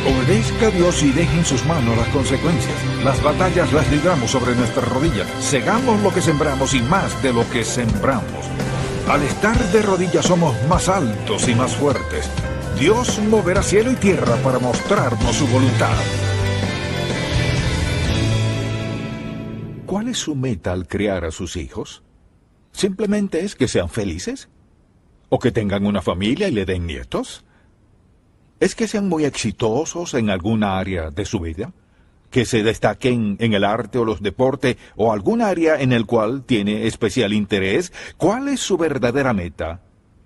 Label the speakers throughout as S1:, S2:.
S1: Obedezca a Dios y deje en sus manos las consecuencias. Las batallas las libramos sobre nuestras rodillas. Segamos lo que sembramos y más de lo que sembramos. Al estar de rodillas somos más altos y más fuertes. Dios moverá cielo y tierra para mostrarnos su voluntad. ¿Cuál es su meta al criar a sus hijos? ¿Simplemente es que sean felices? ¿O que tengan una familia y le den nietos? ¿Es que sean muy exitosos en alguna área de su vida? ¿Que se destaquen en el arte o los deportes o algún área en el cual tiene especial interés? ¿Cuál es su verdadera meta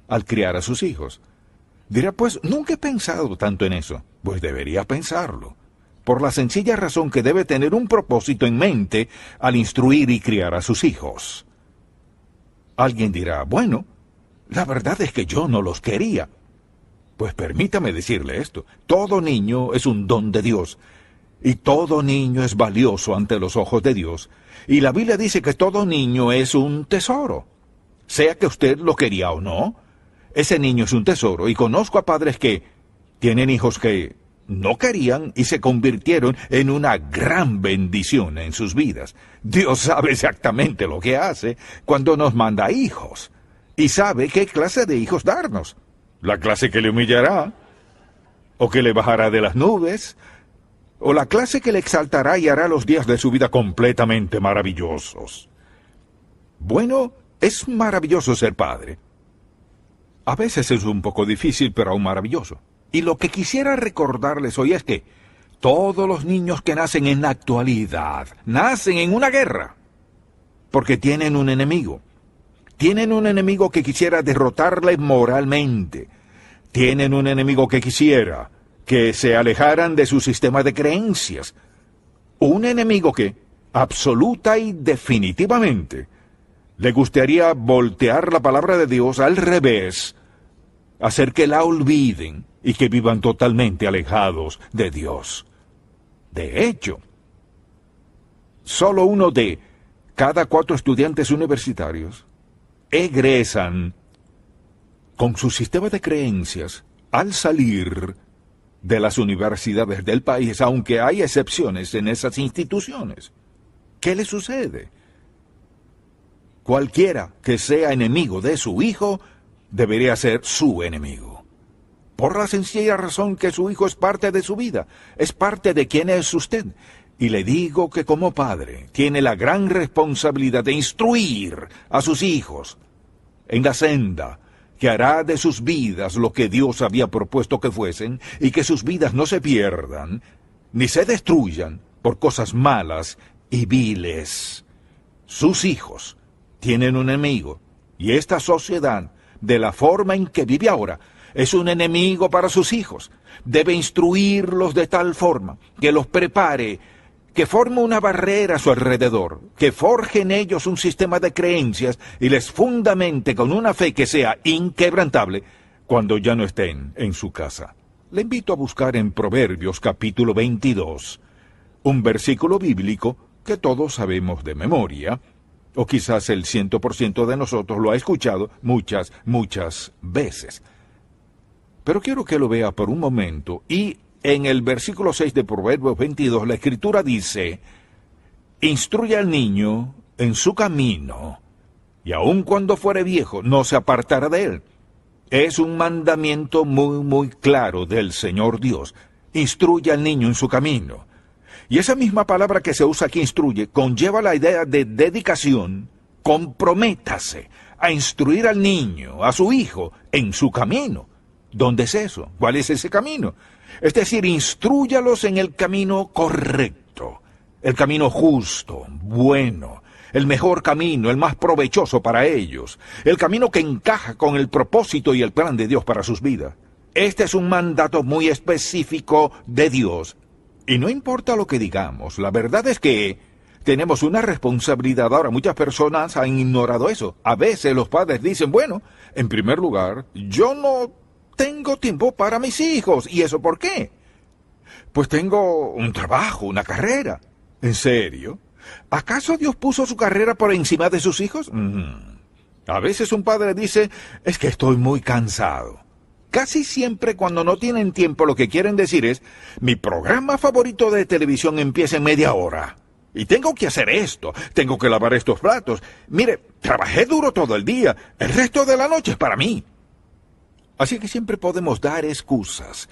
S1: al criar a sus hijos? Dirá, pues, nunca he pensado tanto en eso. Pues debería pensarlo, por la sencilla razón que debe tener un propósito en mente al instruir y criar a sus hijos. Alguien dirá, bueno, la verdad es que yo no los quería. Pues permítame decirle esto, todo niño es un don de Dios, y todo niño es valioso ante los ojos de Dios, y la Biblia dice que todo niño es un tesoro. Sea que usted lo quería o no, ese niño es un tesoro, y conozco a padres que tienen hijos que no querían y se convirtieron en una gran bendición en sus vidas. Dios sabe exactamente lo que hace cuando nos manda hijos, y sabe qué clase de hijos darnos. La clase que le humillará, o que le bajará de las nubes, o la clase que le exaltará y hará los días de su vida completamente maravillosos. Bueno, es maravilloso ser padre. A veces es un poco difícil, pero aún maravilloso. Y lo que quisiera recordarles hoy es que todos los niños que nacen en la actualidad nacen en una guerra, porque tienen un enemigo. Tienen un enemigo que quisiera derrotarles moralmente. Tienen un enemigo que quisiera que se alejaran de su sistema de creencias. Un enemigo que, absoluta y definitivamente, le gustaría voltear la palabra de Dios al revés, hacer que la olviden y que vivan totalmente alejados de Dios. De hecho, solo uno de cada 4 estudiantes universitarios egresan con su sistema de creencias al salir de las universidades del país, aunque hay excepciones en esas instituciones. ¿Qué le sucede? Cualquiera que sea enemigo de su hijo debería ser su enemigo. Por la sencilla razón que su hijo es parte de su vida, es parte de quién es usted. Y le digo que como padre tiene la gran responsabilidad de instruir a sus hijos en la senda que hará de sus vidas lo que Dios había propuesto que fuesen, y que sus vidas no se pierdan, ni se destruyan por cosas malas y viles. Sus hijos tienen un enemigo, y esta sociedad, de la forma en que vive ahora, es un enemigo para sus hijos. Debe instruirlos de tal forma que los prepare, que forme una barrera a su alrededor, que forje en ellos un sistema de creencias y les fundamente con una fe que sea inquebrantable cuando ya no estén en su casa. Le invito a buscar en Proverbios capítulo 22, un versículo bíblico que todos sabemos de memoria, o quizás el 100% de nosotros lo ha escuchado muchas veces. Pero quiero que lo vea por un momento, y en el versículo 6 de Proverbios 22, la Escritura dice, «Instruye al niño en su camino, y aun cuando fuere viejo, no se apartará de él». Es un mandamiento muy claro del Señor Dios. Instruye al niño en su camino. Y esa misma palabra que se usa aquí, instruye, conlleva la idea de dedicación. Comprométase a instruir al niño, a su hijo, en su camino. ¿Dónde es eso? ¿Cuál es ese camino? Es decir, instrúyalos en el camino correcto, el camino justo, bueno, el mejor camino, el más provechoso para ellos, el camino que encaja con el propósito y el plan de Dios para sus vidas. Este es un mandato muy específico de Dios. Y no importa lo que digamos, la verdad es que tenemos una responsabilidad. Ahora, muchas personas han ignorado eso. A veces los padres dicen, bueno, en primer lugar, yo no tengo tiempo para mis hijos. ¿Y eso por qué? Pues tengo un trabajo, una carrera. ¿En serio? ¿Acaso Dios puso su carrera por encima de sus hijos? A veces un padre dice, es que estoy muy cansado. casi siempre cuando no tienen tiempo lo que quieren decir es, mi programa favorito de televisión empieza en media hora. Y tengo que hacer esto, tengo que lavar estos platos. Mire, trabajé duro todo el día, el resto de la noche es para mí. Así que siempre podemos dar excusas.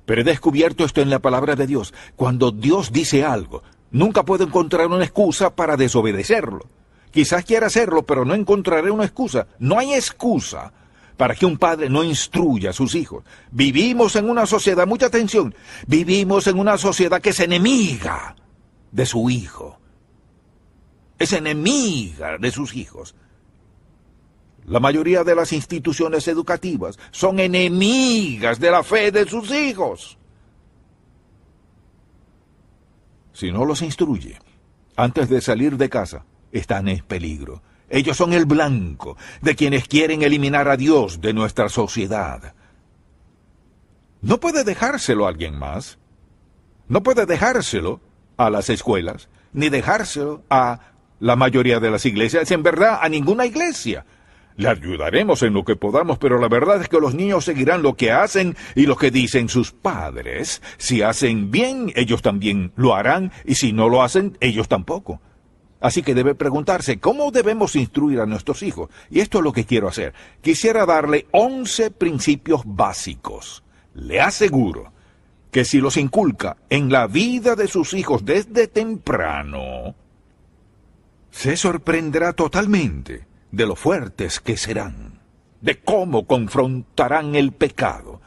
S1: Pero he descubierto esto en la palabra de Dios. Cuando Dios dice algo, nunca puedo encontrar una excusa para desobedecerlo. Quizás quiera hacerlo, pero no encontraré una excusa. No hay excusa para que un padre no instruya a sus hijos. Vivimos en una sociedad, mucha atención, vivimos en una sociedad que es enemiga de su hijo. Es enemiga de sus hijos. La mayoría de las instituciones educativas son enemigas de la fe de sus hijos. Si no los instruye, antes de salir de casa, están en peligro. Ellos son el blanco de quienes quieren eliminar a Dios de nuestra sociedad. No puede dejárselo a alguien más. No puede dejárselo a las escuelas, ni dejárselo a la mayoría de las iglesias, en verdad a ninguna iglesia. Le ayudaremos en lo que podamos, pero la verdad es que los niños seguirán lo que hacen y lo que dicen sus padres. Si hacen bien, ellos también lo harán, y si no lo hacen, ellos tampoco. Así que debe preguntarse, ¿cómo debemos instruir a nuestros hijos? Y esto es lo que quiero hacer. Quisiera darle 11 principios básicos. Le aseguro que si los inculca en la vida de sus hijos desde temprano, se sorprenderá totalmente de lo fuertes que serán, de cómo confrontarán el pecado,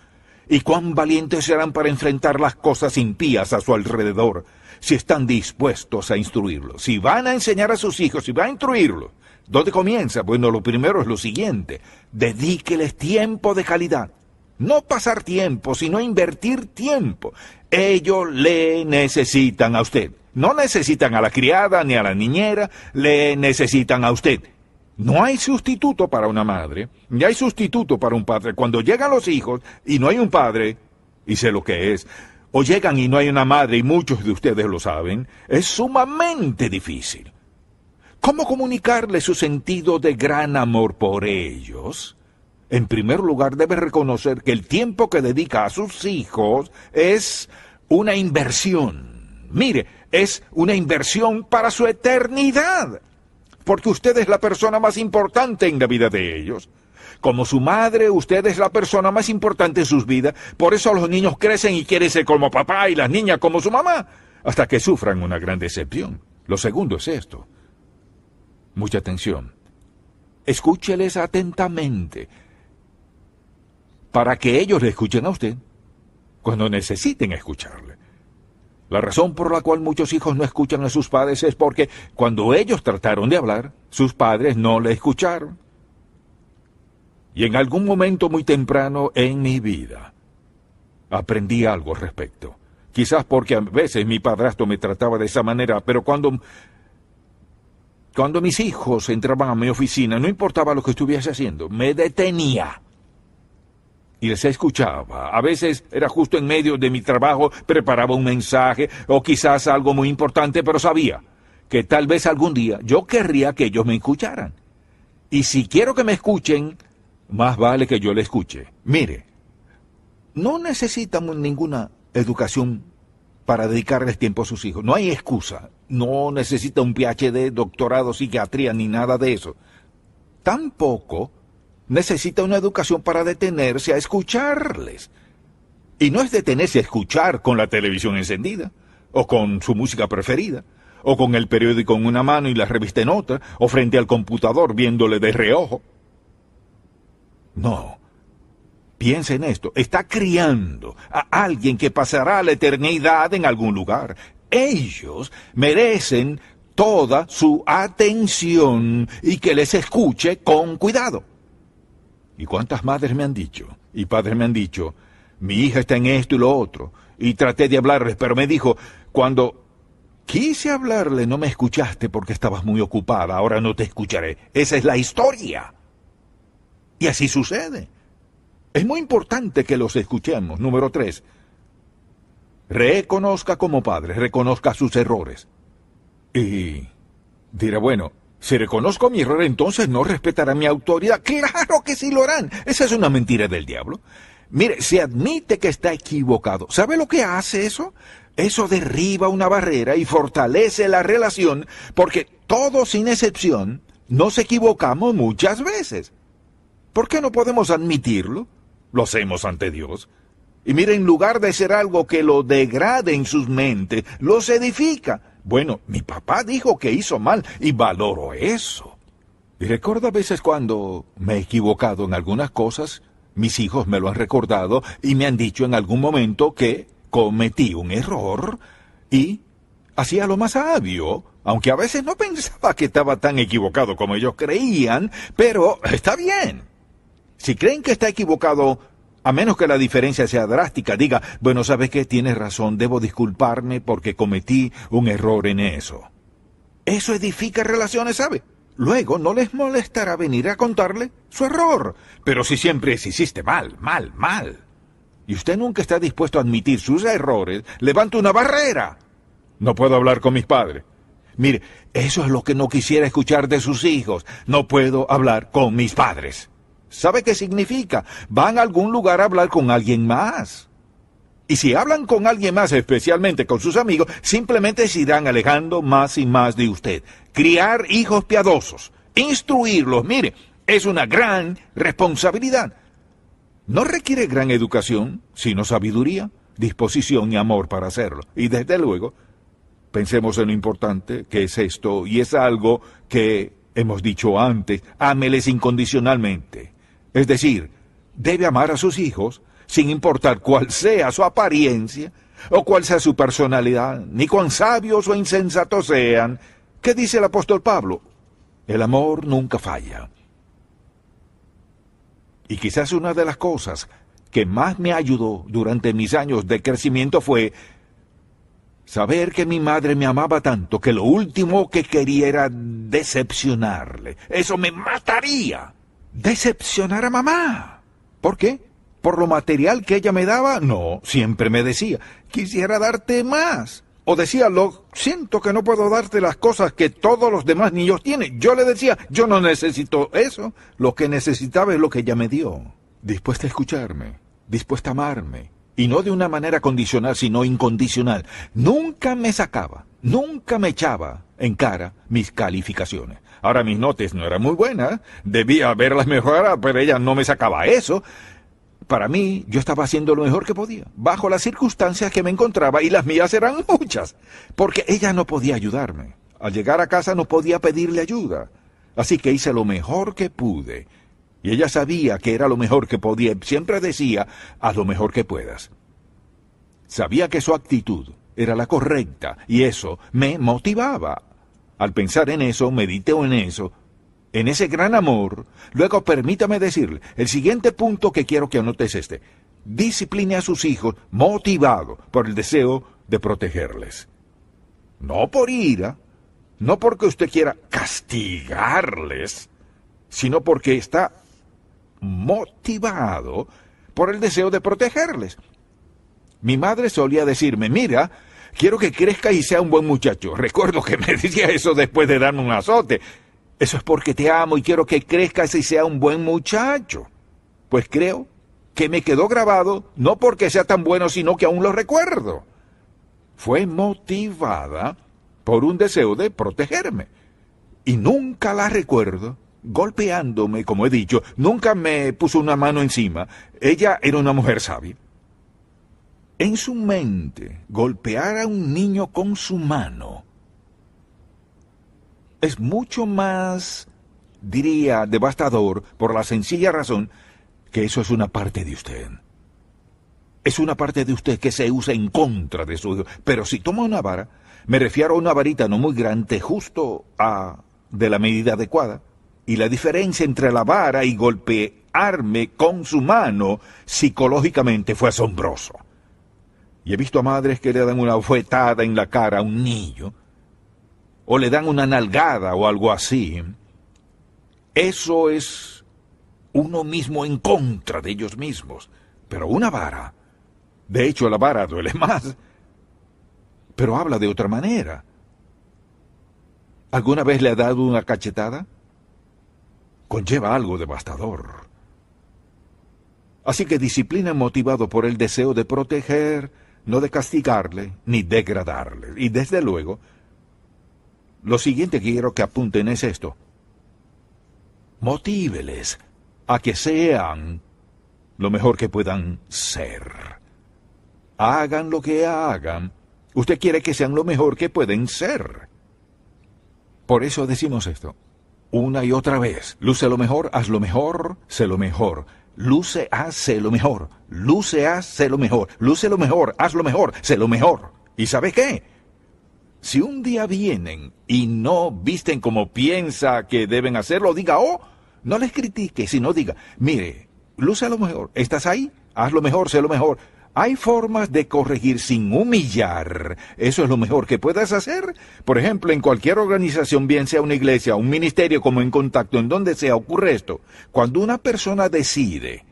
S1: y cuán valientes serán para enfrentar las cosas impías a su alrededor, si están dispuestos a instruirlos. Si van a enseñar a sus hijos, si van a instruirlos, ¿dónde comienza? Bueno, lo primero es lo siguiente: dedíqueles tiempo de calidad. No pasar tiempo, sino invertir tiempo. Ellos le necesitan a usted. No necesitan a la criada ni a la niñera, le necesitan a usted. No hay sustituto para una madre, ni hay sustituto para un padre. Cuando llegan los hijos y no hay un padre, y sé lo que es, o llegan y no hay una madre, y muchos de ustedes lo saben, es sumamente difícil. ¿Cómo comunicarle su sentido de gran amor por ellos? En primer lugar, debe reconocer que el tiempo que dedica a sus hijos es una inversión. Mire, es una inversión para su eternidad. Porque usted es la persona más importante en la vida de ellos. Como su madre, usted es la persona más importante en sus vidas. Por eso los niños crecen y quieren ser como papá y las niñas como su mamá, hasta que sufran una gran decepción. Lo segundo es esto. Mucha atención. Escúcheles atentamente, para que ellos le escuchen a usted cuando necesiten escucharle. La razón por la cual muchos hijos no escuchan a sus padres es porque cuando ellos trataron de hablar, sus padres no le escucharon. Y en algún momento muy temprano en mi vida, aprendí algo al respecto. Quizás porque a veces mi padrastro me trataba de esa manera, pero cuando mis hijos entraban a mi oficina, no importaba lo que estuviese haciendo, me detenía y les escuchaba. A veces era justo en medio de mi trabajo, preparaba un mensaje o quizás algo muy importante, pero sabía que tal vez algún día yo querría que ellos me escucharan. Y si quiero que me escuchen, más vale que yo le escuche. Mire, no necesitamos ninguna educación para dedicarles tiempo a sus hijos. No hay excusa. No necesita un PhD, doctorado, psiquiatría, ni nada de eso. Tampoco necesita una educación para detenerse a escucharles. Y no es detenerse a escuchar con la televisión encendida, o con su música preferida, o con el periódico en una mano y la revista en otra, o frente al computador viéndole de reojo. No. Piensa en esto. Está criando a alguien que pasará la eternidad en algún lugar. Ellos merecen toda su atención y que les escuche con cuidado. ¿Y cuántas madres me han dicho, y padres me han dicho, mi hija está en esto y lo otro, y traté de hablarles, pero me dijo, cuando quise hablarle no me escuchaste porque estabas muy ocupada, ahora no te escucharé? Esa es la historia. Y así sucede. Es muy importante que los escuchemos. Número 3, reconozca como padre, reconozca sus errores. Y dirá, bueno, si reconozco mi error, entonces no respetarán mi autoridad. ¡Claro que sí lo harán! Esa es una mentira del diablo. Mire, se admite que está equivocado. ¿Sabe lo que hace eso? Eso derriba una barrera y fortalece la relación, porque todos, sin excepción, nos equivocamos muchas veces. ¿Por qué no podemos admitirlo? Lo hacemos ante Dios. Y mire, en lugar de ser algo que lo degrade en sus mentes, los edifica. Bueno, mi papá dijo que hizo mal y valoro eso. Y recuerdo a veces cuando me he equivocado en algunas cosas, mis hijos me lo han recordado y me han dicho en algún momento que cometí un error y hacía lo más sabio, aunque a veces no pensaba que estaba tan equivocado como ellos creían, pero está bien. Si creen que está equivocado, a menos que la diferencia sea drástica, diga, bueno, ¿sabes qué? Tienes razón, debo disculparme porque cometí un error en eso. Eso edifica relaciones, ¿sabe? Luego no les molestará venir a contarle su error. Pero si siempre hiciste mal, y usted nunca está dispuesto a admitir sus errores, levanta una barrera. No puedo hablar con mis padres. Mire, eso es lo que no quisiera escuchar de sus hijos. No puedo hablar con mis padres. ¿Sabe qué significa? Van a algún lugar a hablar con alguien más. Y si hablan con alguien más, especialmente con sus amigos, simplemente se irán alejando más y más de usted. Criar hijos piadosos, instruirlos, mire, es una gran responsabilidad. No requiere gran educación, sino sabiduría, disposición y amor para hacerlo. Y desde luego, pensemos en lo importante que es esto, y es algo que hemos dicho antes, ámeles incondicionalmente. Es decir, debe amar a sus hijos sin importar cuál sea su apariencia o cuál sea su personalidad, ni cuán sabios o insensatos sean. ¿Qué dice el apóstol Pablo? El amor nunca falla. Y quizás una de las cosas que más me ayudó durante mis años de crecimiento fue saber que mi madre me amaba tanto que lo último que quería era decepcionarle. Eso me mataría. Decepcionar a mamá. ¿Por qué? ¿Por lo material que ella me daba? No, siempre me decía, quisiera darte más. O decía, lo siento que no puedo darte las cosas que todos los demás niños tienen. Yo le decía, yo no necesito eso. Lo que necesitaba es lo que ella me dio. Dispuesta a escucharme, dispuesta a amarme. Y no de una manera condicional, sino incondicional. Nunca me sacaba, nunca me echaba en cara mis calificaciones. Ahora mis notas no eran muy buenas, debía haberlas mejorado, pero ella no me sacaba eso. Para mí, yo estaba haciendo lo mejor que podía, bajo las circunstancias que me encontraba, y las mías eran muchas, porque ella no podía ayudarme. Al llegar a casa no podía pedirle ayuda, así que hice lo mejor que pude. Y ella sabía que era lo mejor que podía, siempre decía, haz lo mejor que puedas. Sabía que su actitud era la correcta, y eso me motivaba. Al pensar en eso, medité en eso, en ese gran amor. Luego permítame decirle, el siguiente punto que quiero que anote es este. Discipline a sus hijos motivado por el deseo de protegerles. No por ira, no porque usted quiera castigarles, sino porque está motivado por el deseo de protegerles. Mi madre solía decirme, mira, quiero que crezca y sea un buen muchacho. Recuerdo que me decía eso después de darme un azote. Eso es porque te amo y quiero que crezcas y sea un buen muchacho. Pues creo que me quedó grabado, no porque sea tan bueno, sino que aún lo recuerdo. Fue motivada por un deseo de protegerme. Y nunca la recuerdo golpeándome, como he dicho. Nunca me puso una mano encima. Ella era una mujer sabia. En su mente, golpear a un niño con su mano es mucho más, diría, devastador, por la sencilla razón que eso es una parte de usted. Es una parte de usted que se usa en contra de su hijo. Pero si toma una vara, me refiero a una varita no muy grande, justo de la medida adecuada, y la diferencia entre la vara y golpearme con su mano psicológicamente fue asombroso. Y he visto a madres que le dan una bofetada en la cara a un niño, o le dan una nalgada o algo así. Eso es uno mismo en contra de ellos mismos. Pero una vara, de hecho la vara duele más, pero habla de otra manera. ¿Alguna vez le ha dado una cachetada? Conlleva algo devastador. Así que disciplina motivado por el deseo de proteger, no de castigarle, ni degradarle. Y desde luego, lo siguiente que quiero que apunten es esto. Motíveles a que sean lo mejor que puedan ser. Hagan lo que hagan, usted quiere que sean lo mejor que pueden ser. Por eso decimos esto, una y otra vez. Luce lo mejor, haz lo mejor, sé lo mejor. Luce, haz, sé lo mejor. Luce, haz, sé lo mejor. Luce lo mejor, haz lo mejor, sé lo mejor. ¿Y sabe qué? Si un día vienen y no visten como piensa que deben hacerlo, diga, oh, no les critique, sino diga, mire, luce lo mejor, ¿estás ahí? Haz lo mejor, sé lo mejor. Hay formas de corregir sin humillar. Eso es lo mejor que puedas hacer. Por ejemplo, en cualquier organización, bien sea una iglesia, un ministerio, como en Contacto, en donde sea, ocurre esto. Cuando una persona decide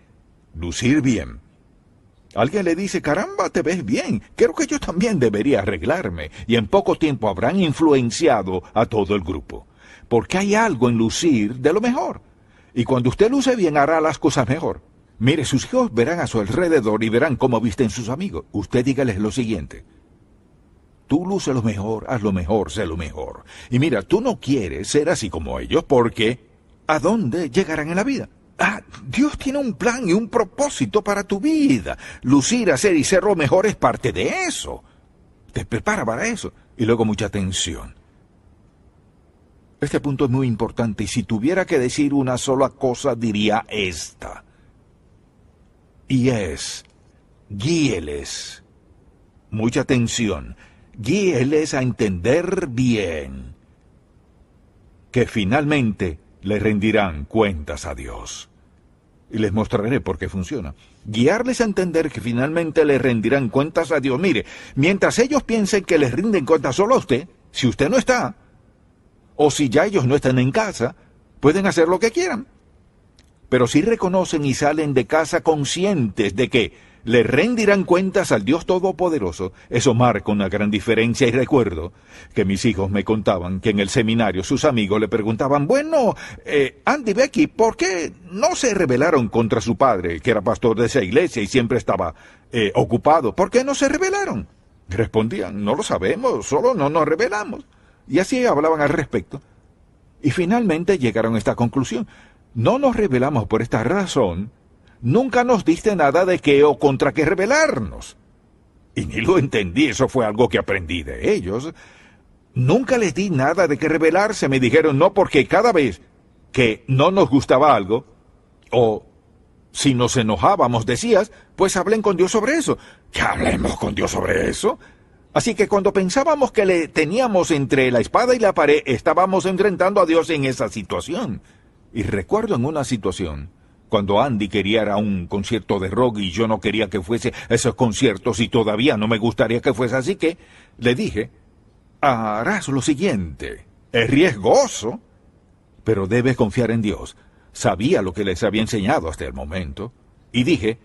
S1: lucir bien, alguien le dice, caramba, te ves bien, creo que yo también debería arreglarme. Y en poco tiempo habrán influenciado a todo el grupo. Porque hay algo en lucir de lo mejor. Y cuando usted luce bien, hará las cosas mejor. Mire, sus hijos verán a su alrededor y verán cómo visten sus amigos. Usted dígales lo siguiente. Tú luce lo mejor, haz lo mejor, sé lo mejor. Y mira, tú no quieres ser así como ellos porque ¿a dónde llegarán en la vida? Dios tiene un plan y un propósito para tu vida. Lucir, hacer y ser lo mejor es parte de eso. Te prepara para eso. Y luego mucha atención. Este punto es muy importante y si tuviera que decir una sola cosa diría esta. Y es, guíeles, mucha atención, guíeles a entender bien que finalmente le rendirán cuentas a Dios. Y les mostraré por qué funciona. Guiarles a entender que finalmente le rendirán cuentas a Dios. Mire, mientras ellos piensen que les rinden cuentas solo a usted, si usted no está, o si ya ellos no están en casa, pueden hacer lo que quieran. Pero si reconocen y salen de casa conscientes de que le rendirán cuentas al Dios Todopoderoso, eso marca una gran diferencia. Y recuerdo que mis hijos me contaban que en el seminario sus amigos le preguntaban, bueno, Andy, Becky, ¿por qué no se rebelaron contra su padre, que era pastor de esa iglesia y siempre estaba ocupado? ¿Por qué no se rebelaron? Respondían, no lo sabemos, solo no nos rebelamos. Y así hablaban al respecto. Y finalmente llegaron a esta conclusión. No nos rebelamos por esta razón, nunca nos diste nada de qué o contra qué rebelarnos. Y ni lo entendí, eso fue algo que aprendí de ellos. Nunca les di nada de qué rebelarse, me dijeron no, porque cada vez que no nos gustaba algo, o si nos enojábamos, decías, pues hablen con Dios sobre eso. ¿Que hablemos con Dios sobre eso? Así que cuando pensábamos que le teníamos entre la espada y la pared, estábamos enfrentando a Dios en esa situación. Y recuerdo en una situación, cuando Andy quería ir a un concierto de rock y yo no quería que fuese a esos conciertos y todavía no me gustaría que fuese así, que le dije, harás lo siguiente, es riesgoso, pero debes confiar en Dios. Sabía lo que les había enseñado hasta el momento. Y dije,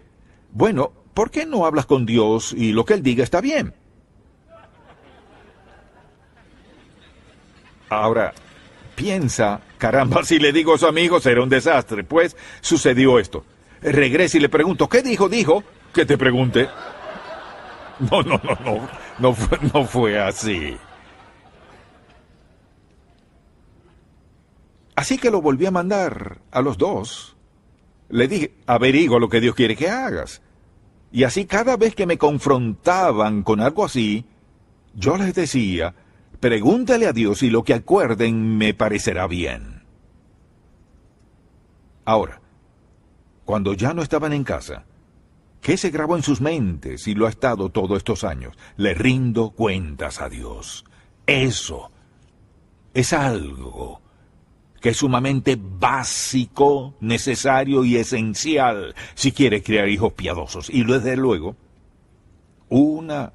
S1: bueno, ¿por qué no hablas con Dios y lo que Él diga está bien? Ahora, piensa, caramba, si le digo a su amigo será un desastre. Pues sucedió esto. Regreso y le pregunto, ¿qué dijo? Dijo que te pregunte. No fue así. Así que lo volví a mandar a los dos. Le dije, averigua lo que Dios quiere que hagas. Y así cada vez que me confrontaban con algo así, yo les decía, pregúntale a Dios y lo que acuerden me parecerá bien. Ahora, cuando ya no estaban en casa, ¿qué se grabó en sus mentes y lo ha estado todos estos años? Le rindo cuentas a Dios. Eso es algo que es sumamente básico, necesario y esencial si quiere criar hijos piadosos. Y desde luego, una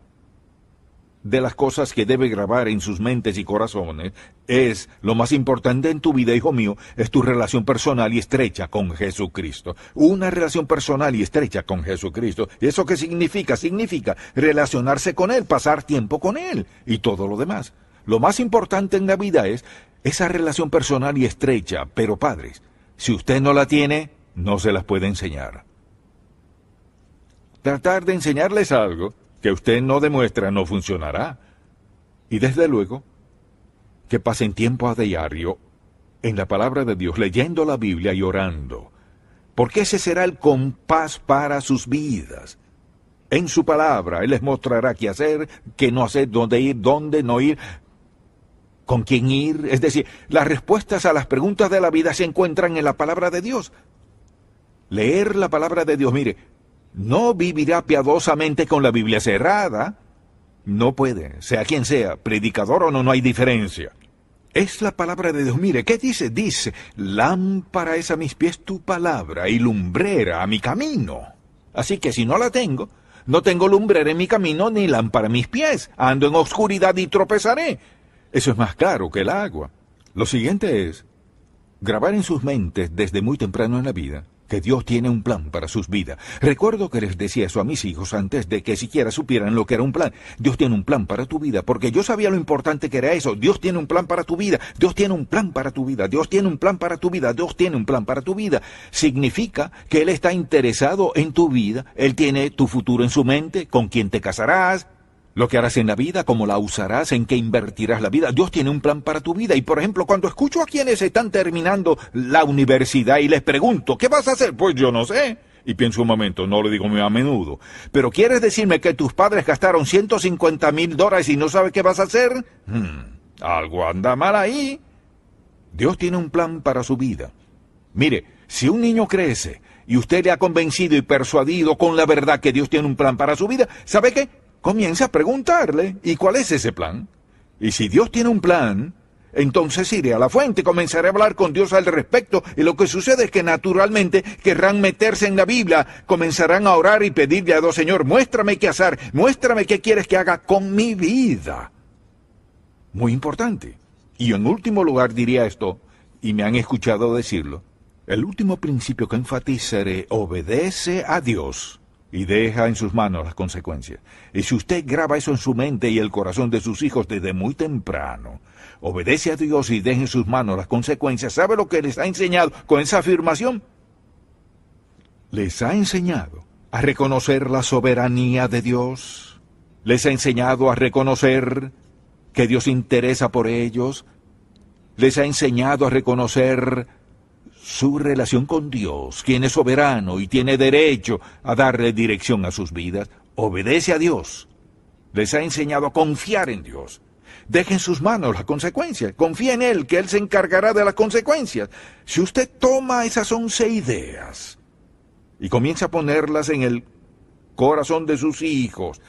S1: de las cosas que debe grabar en sus mentes y corazones es, lo más importante en tu vida, hijo mío, es tu relación personal y estrecha con Jesucristo. Una relación personal y estrecha con Jesucristo. ¿Y eso qué significa? Significa relacionarse con Él, pasar tiempo con Él y todo lo demás. Lo más importante en la vida es esa relación personal y estrecha, pero padres, si usted no la tiene, no se las puede enseñar. Tratar de enseñarles algo que usted no demuestra no funcionará. Y desde luego, que pasen tiempo a diario en la palabra de Dios, leyendo la Biblia y orando, porque ese será el compás para sus vidas. En su palabra, Él les mostrará qué hacer, qué no hacer, dónde ir, dónde no ir, con quién ir. Es decir, las respuestas a las preguntas de la vida se encuentran en la palabra de Dios. Leer la palabra de Dios, mire, no vivirá piadosamente con la Biblia cerrada. No puede, sea quien sea, predicador o no, no hay diferencia. Es la palabra de Dios. Mire, ¿qué dice? Dice, lámpara es a mis pies tu palabra y lumbrera a mi camino. Así que si no la tengo, no tengo lumbrera en mi camino ni lámpara en mis pies. Ando en oscuridad y tropezaré. Eso es más caro que el agua. Lo siguiente es grabar en sus mentes desde muy temprano en la vida que Dios tiene un plan para sus vidas. Recuerdo que les decía eso a mis hijos antes de que siquiera supieran lo que era un plan. Dios tiene un plan para tu vida, porque yo sabía lo importante que era eso. Dios tiene un plan para tu vida, Dios tiene un plan para tu vida, Dios tiene un plan para tu vida, Dios tiene un plan para tu vida. Significa que Él está interesado en tu vida, Él tiene tu futuro en su mente, con quién te casarás, lo que harás en la vida, cómo la usarás, en qué invertirás la vida. Dios tiene un plan para tu vida. Y por ejemplo, cuando escucho a quienes están terminando la universidad y les pregunto, ¿qué vas a hacer? Pues yo no sé. Y pienso un momento, no lo digo muy a menudo. Pero ¿quieres decirme que tus padres gastaron $150,000 y no sabes qué vas a hacer? Algo anda mal ahí. Dios tiene un plan para su vida. Mire, si un niño crece y usted le ha convencido y persuadido con la verdad que Dios tiene un plan para su vida, ¿sabe qué? Comienza a preguntarle, ¿y cuál es ese plan? Y si Dios tiene un plan, entonces iré a la fuente, comenzaré a hablar con Dios al respecto, y lo que sucede es que naturalmente querrán meterse en la Biblia, comenzarán a orar y pedirle a Dios, Señor, muéstrame qué hacer, muéstrame qué quieres que haga con mi vida. Muy importante. Y en último lugar diría esto, y me han escuchado decirlo, el último principio que enfatizaré, obedece a Dios y deja en sus manos las consecuencias. Y si usted graba eso en su mente y el corazón de sus hijos desde muy temprano, obedece a Dios y deja en sus manos las consecuencias, ¿sabe lo que les ha enseñado con esa afirmación? Les ha enseñado a reconocer la soberanía de Dios. Les ha enseñado a reconocer que Dios interesa por ellos. Les ha enseñado a reconocer su relación con Dios, quien es soberano y tiene derecho a darle dirección a sus vidas. Obedece a Dios. Les ha enseñado a confiar en Dios. Deje en sus manos las consecuencias. Confía en Él, que Él se encargará de las consecuencias. Si usted toma esas 11 ideas y comienza a ponerlas en el corazón de sus hijos,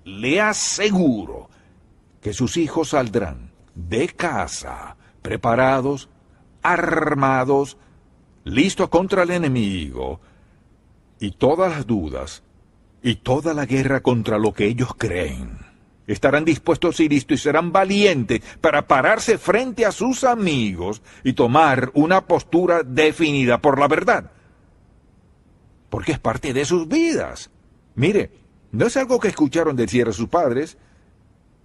S1: le aseguro que sus hijos saldrán de casa preparados, armados, listos contra el enemigo, y todas las dudas, y toda la guerra contra lo que ellos creen. Estarán dispuestos y listos y serán valientes para pararse frente a sus amigos y tomar una postura definida por la verdad. Porque es parte de sus vidas. Mire, no es algo que escucharon decir a sus padres,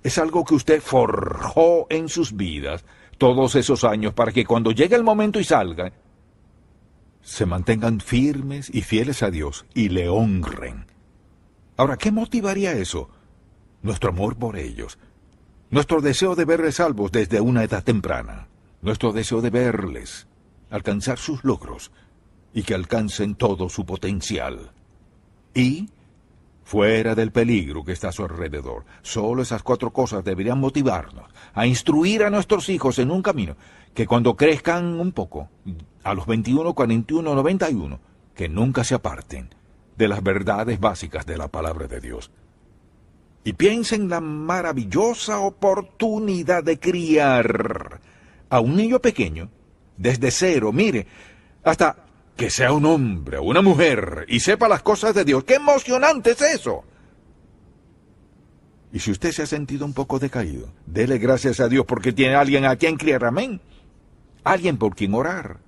S1: es algo que usted forjó en sus vidas todos esos años para que cuando llegue el momento y salgan, se mantengan firmes y fieles a Dios y le honren. Ahora, ¿qué motivaría eso? Nuestro amor por ellos, nuestro deseo de verles salvos desde una edad temprana, nuestro deseo de verles alcanzar sus logros y que alcancen todo su potencial. Y fuera del peligro que está a su alrededor. Solo esas 4 cosas deberían motivarnos a instruir a nuestros hijos en un camino que cuando crezcan un poco, a los 21, 41, 91, que nunca se aparten de las verdades básicas de la palabra de Dios. Y piensen en la maravillosa oportunidad de criar a un niño pequeño desde cero, mire, hasta que sea un hombre o una mujer y sepa las cosas de Dios. ¡Qué emocionante es eso! Y si usted se ha sentido un poco decaído, dele gracias a Dios porque tiene alguien a quien criar, amén. Alguien por quien orar.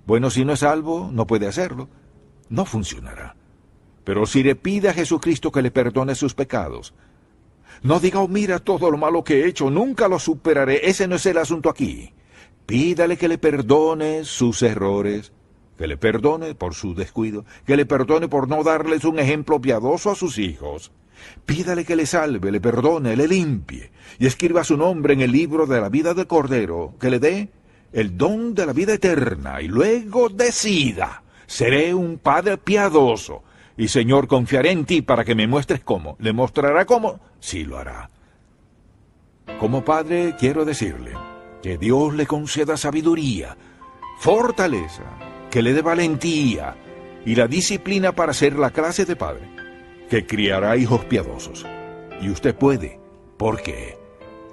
S1: Bueno, si no es salvo, no puede hacerlo. No funcionará. Pero si le pide a Jesucristo que le perdone sus pecados, no diga, oh, mira todo lo malo que he hecho, nunca lo superaré. Ese no es el asunto aquí. Pídale que le perdone sus errores, que le perdone por su descuido, que le perdone por no darles un ejemplo piadoso a sus hijos. Pídale que le salve, le perdone, le limpie, y escriba su nombre en el libro de la vida del Cordero, que le dé el don de la vida eterna, y luego decida: seré un padre piadoso, y Señor, confiaré en ti para que me muestres cómo. ¿Le mostrará cómo? Sí, lo hará. Como padre, quiero decirle que Dios le conceda sabiduría, fortaleza, que le dé valentía y la disciplina para ser la clase de padre que criará hijos piadosos. Y usted puede, porque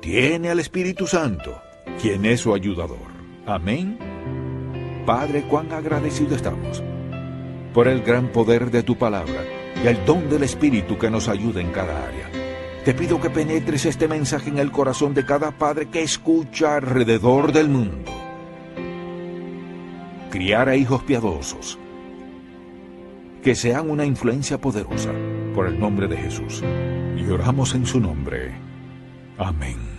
S1: tiene al Espíritu Santo, quien es su ayudador. Amén. Padre, cuán agradecido estamos por el gran poder de tu palabra y el don del Espíritu que nos ayuda en cada área. Te pido que penetres este mensaje en el corazón de cada padre que escucha alrededor del mundo. Criar a hijos piadosos, que sean una influencia poderosa, por el nombre de Jesús. Y oramos en su nombre. Amén.